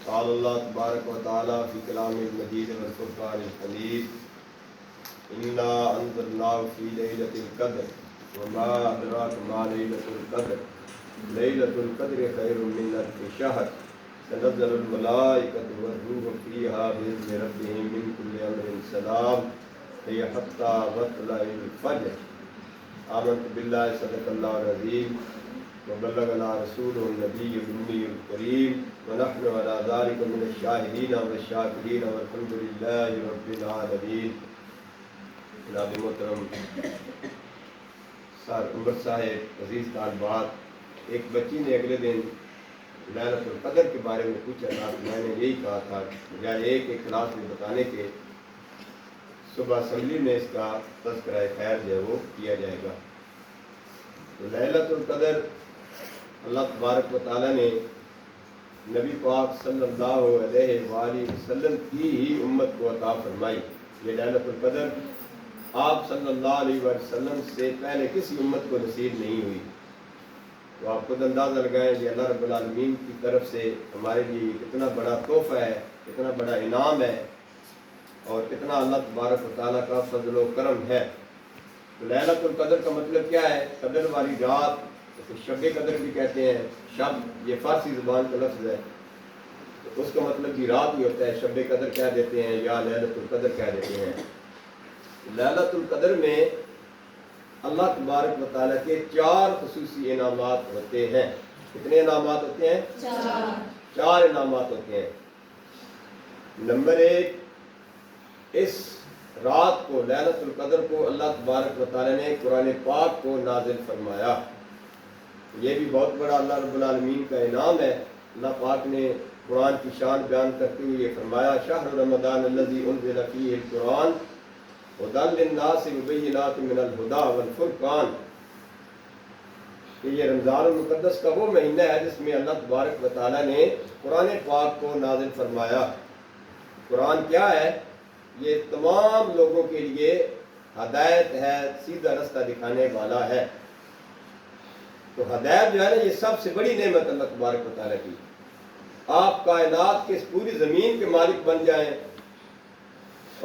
قال اللہ تبارک و تعالی فی کلام المجید والفرقان الحمید انا انزلناه فی لیلۃ القدر وما ادراک ما لیلۃ القدر لیلۃ القدر خیر من الف شہر تنزل الملائکۃ والروح فیہا بإذن ربہم من کل امر سلام ہی حتی مطلع الفجر آمنت باللہ صدق اللہ العظیم وبلغنا رسول النبی الأمی الکریم ونحن على ذلك من الشاہدین والشاکرین والحمد للہ رب العالمین۔ جناب محترم سر عمر صاحب، عزیز طالبات، ایک بچی نے اگلے دن لیلۃ القدر کے بارے میں پوچھا تھا۔ میں نے یہی کہا تھا بجائے ایک کلاس میں بتانے کے صبح اسمبلی میں اس کا تذکرہ خیر جو ہے وہ کیا جائے گا۔ تو لیلۃ القدر اللہ تبارک و تعالیٰ نے نبی پاک صلی اللہ علیہ وآلہ وسلم کی ہی امت کو عطا فرمائی۔ یہ لیلۃ القدر آپ صلی اللہ علیہ وسلم سے پہلے کسی امت کو نصیب نہیں ہوئی۔ تو آپ خود اندازہ لگائیں کہ اللہ رب العالمین کی طرف سے ہمارے لیے کتنا بڑا تحفہ ہے، کتنا بڑا انعام ہے، اور کتنا اللہ تبارک و تعالیٰ کا فضل و کرم ہے۔ تو لیلۃ القدر کا مطلب کیا ہے؟ قدر والی رات، شب قدر بھی کہتے ہیں۔ شب یہ فارسی زبان کا لفظ ہے، تو اس کا مطلب بھی رات ہی ہوتا ہے۔ شب قدر کہہ دیتے ہیں یا لیلۃ القدر کہہ دیتے ہیں۔ لیلۃ القدر میں اللہ تبارک و تعالیٰ کے 4 خصوصی انعامات ہوتے ہیں۔ کتنے انعامات ہوتے ہیں؟ 4 انعامات ہوتے ہیں۔ نمبر 1، اس رات کو، لیلۃ القدر کو اللہ تبارک و تعالیٰ نے قرآن پاک کو نازل فرمایا۔ یہ بھی بہت بڑا اللہ رب العالمین کا انعام ہے۔ اللہ پاک نے قرآن کی شان بیان کرتے ہوئے یہ فرمایا، شہر رمضان الذی انزل فیہ القرآن ھدی للناس وبینات من الھدی والفرقان۔ کہ یہ رمضان المقدس کا وہ مہینہ ہے جس میں اللہ تبارک و تعالیٰ نے قرآن پاک کو نازل فرمایا۔ قرآن کیا ہے؟ یہ تمام لوگوں کے لیے ہدایت ہے، سیدھا رستہ دکھانے والا ہے۔ تو ہدایت جو ہے نا، یہ سب سے بڑی نعمت اللہ تبارک و تعالیٰ کی۔ آپ کائنات کے اس پوری زمین کے مالک بن جائیں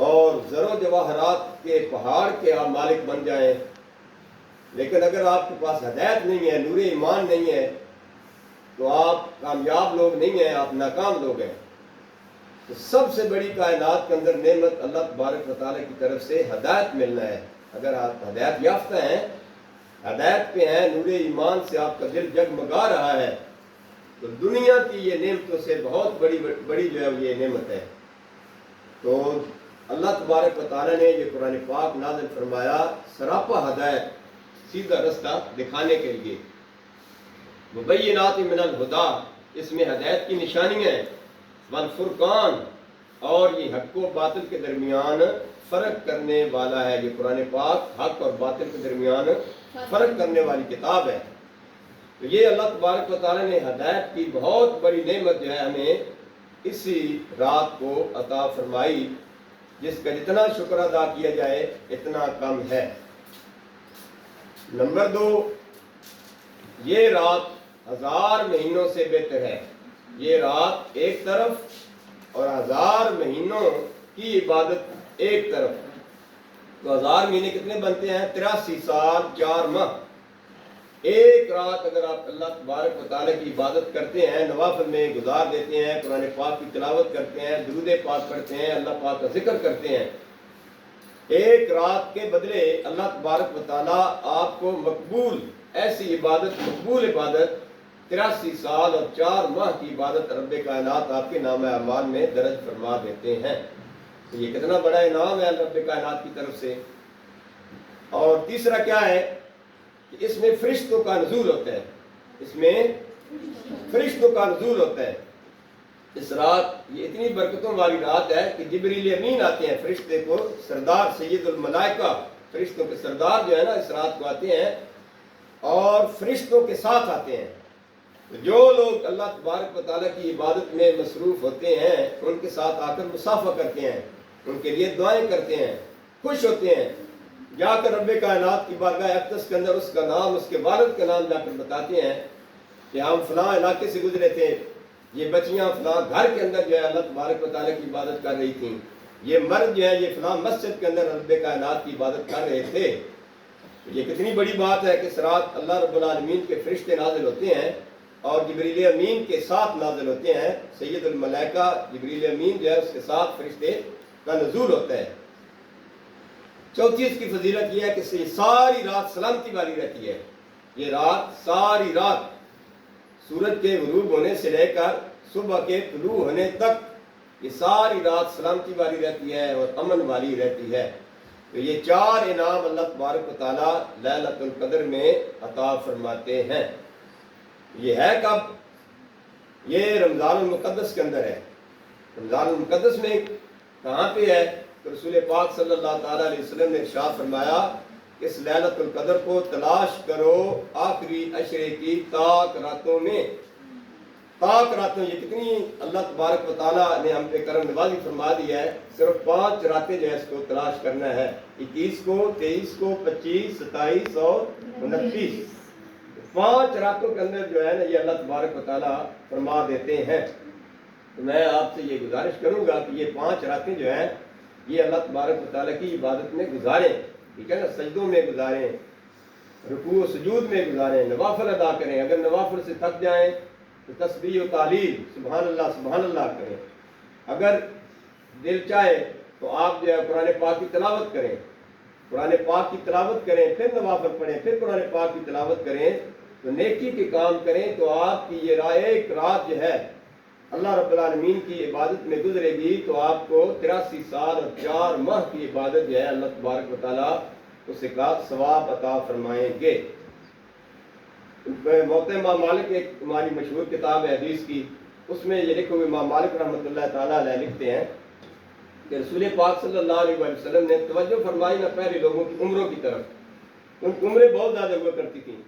اور زر و جواہرات کے پہاڑ کے آپ مالک بن جائیں، لیکن اگر آپ کے پاس ہدایت نہیں ہے، نور ایمان نہیں ہے، تو آپ کامیاب لوگ نہیں ہیں، آپ ناکام لوگ ہیں۔ تو سب سے بڑی کائنات کے اندر نعمت اللہ تبارک و تعالیٰ کی طرف سے ہدایت ملنا ہے۔ اگر آپ ہدایت یافتہ ہیں، ہدایت پہ ہیں، نور ایمان سے آپ کا دل جگمگا رہا ہے، تو دنیا کی یہ نعمتوں سے بہت بڑی جو ہے یہ نعمت ہے۔ تو اللہ تبارک و تعالیٰ نے یہ قرآن پاک نازل فرمایا سراپا ہدایت، سیدھا رستہ دکھانے کے لیے۔ مبینات من الھدی، اس میں ہدایت کی نشانیاں ہیں، والفرقان، اور یہ حق و باطل کے درمیان فرق کرنے والا ہے۔ یہ قرآن پاک حق اور باطل کے درمیان فرق کرنے والی کتاب ہے۔ تو یہ اللہ تبارک و تعالیٰ نے ہدایت کی بہت بڑی نعمت جو ہے ہمیں اسی رات کو عطا فرمائی، جس کا جتنا شکر ادا کیا جائے اتنا کم ہے۔ نمبر 2، یہ رات 1000 مہینوں سے بہتر ہے۔ یہ رات ایک طرف اور 1000 مہینوں کی عبادت ایک طرف۔ تو 1000 مہینے کتنے بنتے ہیں؟ 83 سال 4 ماہ۔ ایک رات اگر آپ اللہ تبارک و تعالیٰ کی عبادت کرتے ہیں، نوافل میں گزار دیتے ہیں، قرآن پاک کی تلاوت کرتے ہیں، درود پاک پڑھتے ہیں، اللہ پاک کا ذکر کرتے ہیں، ایک رات کے بدلے اللہ تبارک و تعالیٰ آپ کو مقبول ایسی عبادت، مقبول عبادت 83 سال اور 4 ماہ کی عبادت رب کائنات آپ کے نامہ اعمال میں درج فرما دیتے ہیں۔ تو یہ کتنا بڑا انعام ہے رب کائنات کی طرف سے۔ اور تیسرا کیا ہے کہ اس میں فرشتوں کا نزول ہوتا ہے۔ اس میں فرشتوں کا نزول ہوتا ہے۔ اس رات یہ اتنی برکتوں والی رات ہے کہ جبریل امین آتے ہیں، فرشتے کو سردار سید الملائکہ، فرشتوں کے سردار جو ہے نا اس رات کو آتے ہیں اور فرشتوں کے ساتھ آتے ہیں۔ جو لوگ اللہ تبارک و تعالیٰ کی عبادت میں مصروف ہوتے ہیں ان کے ساتھ آ کر مصافحہ کرتے ہیں، ان کے لیے دعائیں کرتے ہیں، خوش ہوتے ہیں، جا کر رب کائنات کی بارگاہ اقدس کے اندر اس کا نام، اس کے والد کا نام جا کر بتاتے ہیں کہ ہم فلاں علاقے سے گزرے تھے، یہ بچیاں فلاں گھر کے اندر جو ہے اللہ تبارک و تعالیٰ کی عبادت کر رہی تھیں، یہ مرد جو ہے یہ فلاں مسجد کے اندر رب کائنات کی عبادت کر رہے تھے۔ یہ کتنی بڑی بات ہے کہ اس رات اللہ رب العالمین کے فرشتے نازل ہوتے ہیں اور جبریل امین کے ساتھ نازل ہوتے ہیں۔ سید الملائکہ جبریل امین جو ہے اس کے ساتھ فرشتے کا نزول ہوتا ہے۔ چوتھی اس کی فضیلت یہ ہے کہ یہ ساری رات سلامتی والی رہتی ہے۔ یہ رات ساری رات سورج کے غروب ہونے سے لے کر صبح کے طلوع ہونے تک یہ ساری رات سلامتی والی رہتی ہے اور امن والی رہتی ہے۔ تو یہ 4 انعام اللہ تبارک و تعالیٰ لیلۃ القدر میں عطا فرماتے ہیں۔ یہ ہے کب؟ یہ رمضان المقدس کے اندر ہے۔ رمضان المقدس میں کہاں پہ ہے؟ تو رسول پاک صلی اللہ تعالیٰ علیہ وسلم نے ارشاد فرمایا کہ اس لیلۃ القدر کو تلاش کرو آخری عشرے کی تاک راتوں میں۔ تاک راتوں، یہ کتنی اللہ تبارک و تعالیٰ نے ہم پہ کرم نوازی فرما دی ہے۔ صرف 5 راتیں جو ہے اس کو تلاش کرنا ہے، 21 کو، 23 کو، 25، 27 اور 29۔ 5 راتوں کے اندر جو ہے نا یہ اللہ تبارک و تعالیٰ فرما دیتے ہیں۔ تو میں آپ سے یہ گزارش کروں گا کہ یہ 5 راتیں جو ہیں یہ اللہ تبارک و تعالیٰ کی عبادت میں گزاریں، ٹھیک ہے نا، سجدوں میں گزاریں، رکوع و سجود میں گزاریں، نوافل ادا کریں۔ اگر نوافل سے تھک جائیں تو تسبیح و تعلیل سبحان اللہ کریں۔ اگر دل چاہے تو آپ جو ہے قرآن پاک کی تلاوت کریں، قرآن پاک کی تلاوت کریں، پھر نوافل پڑھیں، پھر قرآن پاک کی تلاوت کریں، تو نیکی کے کام کریں تو آپ کی یہ ایک رات جو ہے اللہ رب العالمین کی عبادت میں گزرے گی تو آپ کو 83 سال اور 4 ماہ کی عبادت جو ہے اللہ تبارک و تعالیٰ اسے کا ثواب عطا فرمائیں گے۔ موطئ امام مالک ایک ہماری مشہور کتاب ہے حدیث کی، اس میں یہ لکھے ہوئے امام مالک رحمۃ اللہ تعالیٰ علیہ لکھتے ہیں کہ رسول پاک صلی اللہ علیہ وسلم نے توجہ فرمائی نہ پہلے لوگوں کی عمروں کی طرف۔ ان کی عمریں بہت زیادہ ہوا کرتی تھیں،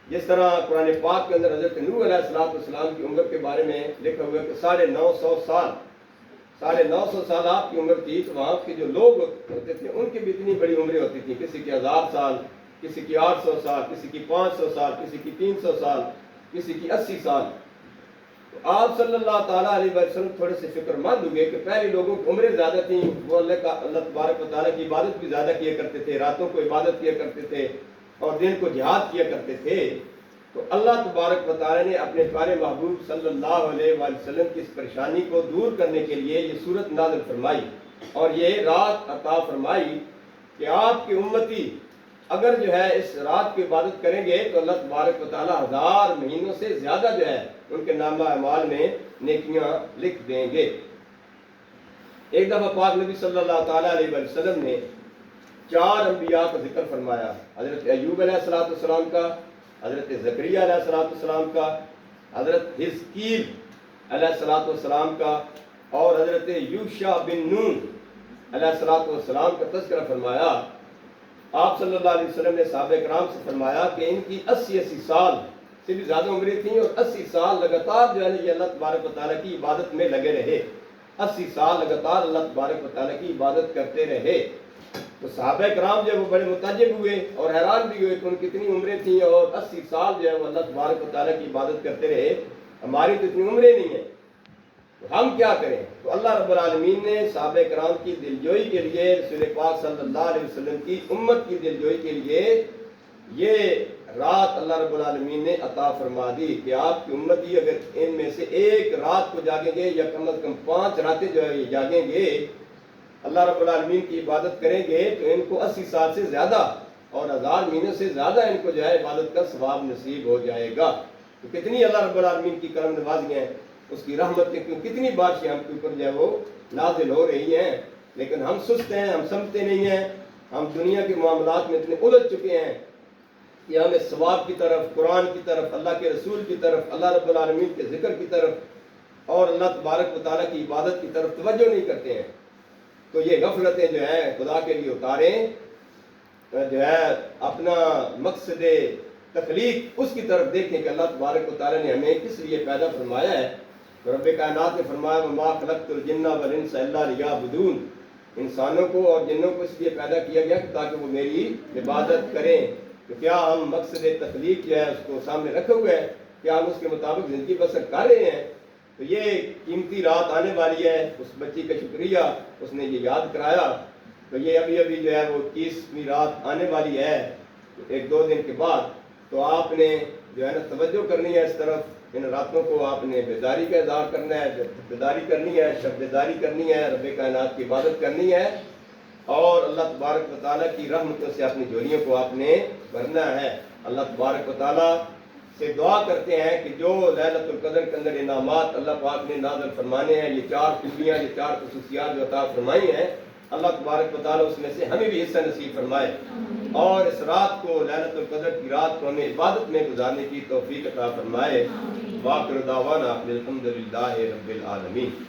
جس طرح قرآن پاک کے اندر حضرت نوح علیہ السلام کی عمر کے بارے میں لکھا ہوا ہے کہ 950 سال آپ کی عمر تھی۔ تو وہاں کے جو لوگ ہوتے تھے ان کی بھی اتنی بڑی عمریں ہوتی تھیں، کسی کی 1000 سال، کسی کی 800 سال، کسی کی 500 سال، کسی کی 300 سال، کسی کی 80 سال۔ تو آپ صلی اللہ تعالیٰ علیہ وسلم تھوڑے سے فکر مند ہوئے کہ پہلے لوگوں کی عمریں زیادہ تھیں، وہ اللہ تبارک و تعالیٰ کی عبادت بھی زیادہ کیا کرتے تھے، راتوں کو عبادت کیا کرتے تھے اور دن کو جہاد کیا کرتے تھے۔ تو اللہ تبارک و تعالیٰ نے اپنے پیارے محبوب صلی اللہ علیہ وآلہ وسلم کی اس پریشانی کو دور کرنے کے لیے یہ صورت نازل فرمائی اور یہ رات عطا فرمائی کہ آپ کی امتی اگر جو ہے اس رات کی عبادت کریں گے تو اللہ تبارک و تعالیٰ 1000 مہینوں سے زیادہ جو ہے ان کے نامہ اعمال میں نیکیاں لکھ دیں گے۔ ایک دفعہ پاک نبی صلی اللہ تعالیٰ علیہ وسلم نے 4 انبیاء کا ذکر فرمایا، حضرت ایوب علیہ السلام کا، حضرت زکریا علیہ السلام کا، حضرت حزقیل علیہ السلام کا اور حضرت یوشع بن نون علیہ السلام کا تذکرہ فرمایا۔ آپ صلی اللہ علیہ وسلم نے صحابہ کرام سے فرمایا کہ ان کی 80 سال سے بھی زیادہ عمریں تھیں اور 80 سال لگاتار جو ہے یہ اللہ تبارک و تعالیٰ کی عبادت میں لگے رہے، 80 سال لگاتار اللہ تبارک و تعالیٰ کی عبادت کرتے رہے۔ تو صحابہ کرام جو ہے وہ بڑے متعجب ہوئے اور حیران بھی ہوئے کہ ان کی اتنی عمریں تھیں اور 80 سال جو ہے وہ اللہ تبارک و تعالیٰ کی عبادت کرتے رہے، ہماری تو اتنی عمریں نہیں ہیں، تو ہم کیا کریں؟ تو اللہ رب العالمین نے صحابہ کرام کی دلجوئی کے لیے، رسول پاک صلی اللہ علیہ وسلم کی امت کی دلجوئی کے لیے یہ رات اللہ رب العالمین نے عطا فرما دی کہ آپ کی امتی اگر ان میں سے ایک رات کو جاگیں گے یا کم از کم 5 راتیں جو ہے یہ جاگیں گے، اللہ رب العالمین کی عبادت کریں گے تو ان کو 80 سال سے زیادہ اور 1000 مہینوں سے زیادہ ان کو جو ہے عبادت کا ثواب نصیب ہو جائے گا۔ تو کتنی اللہ رب العالمین کی کرم نوازیاں ہیں، اس کی رحمت کے کتنی بارشیں ہم کے اوپر جو ہے وہ نازل ہو رہی ہیں، لیکن ہم سست ہیں، ہم سمجھتے نہیں ہیں، ہم دنیا کے معاملات میں اتنے الجھ چکے ہیں کہ ہمیں ثواب کی طرف، قرآن کی طرف، اللہ کے رسول کی طرف، اللہ رب العالمین کے ذکر کی طرف اور اللہ تبارک و تعالیٰ کی عبادت کی طرف توجہ نہیں کرتے ہیں۔ تو یہ غفلتیں جو ہیں خدا کے لیے اتاریں، جو ہے اپنا مقصد تخلیق اس کی طرف دیکھیں کہ اللہ تبارک و تعالیٰ نے ہمیں کس لیے پیدا فرمایا ہے۔ رب کائنات نے فرمایا وَمَا خَلَقْتُ الْجِنَّ وَالْإِنسَ إِلَّا لِيَعْبُدُونِ، انسانوں کو اور جنوں کو اس لیے پیدا کیا گیا تاکہ وہ میری عبادت کریں۔ تو کیا ہم مقصد تخلیق جو ہے اس کو سامنے رکھے ہوئے ہیں؟ کیا ہم اس کے مطابق زندگی بسر کر رہے ہیں؟ تو یہ قیمتی رات آنے والی ہے، اس بچی کا شکریہ، اس نے یہ یاد کرایا۔ تو یہ ابھی جو ہے وہ 21ویں رات آنے والی ہے 1-2 دن کے بعد، تو آپ نے جو ہے نا توجہ کرنی ہے اس طرف، ان راتوں کو آپ نے بیداری کا اظہار کرنا ہے، بیداری کرنی ہے، شب بیداری کرنی ہے، رب کائنات کی عبادت کرنی ہے، اور اللہ تبارک و تعالیٰ کی رحمتوں سے اپنی جھولیوں کو آپ نے بھرنا ہے۔ اللہ تبارک و تعالیٰ سے دعا کرتے ہیں کہ جو لیلۃ القدر کے اندر انعامات اللہ پاک نے نازل فرمانے ہیں، یہ 4 خوبیاں، یہ 4 خصوصیات جو عطا فرمائی ہیں، اللہ تبارک و تعالیٰ اس میں سے ہمیں بھی حصہ نصیب فرمائے، اور اس رات کو، لیلۃ القدر کی رات کو ہمیں عبادت میں گزارنے کی توفیق عطا فرمائے۔ وآخر دعوانا الحمدللہ رب العالمین۔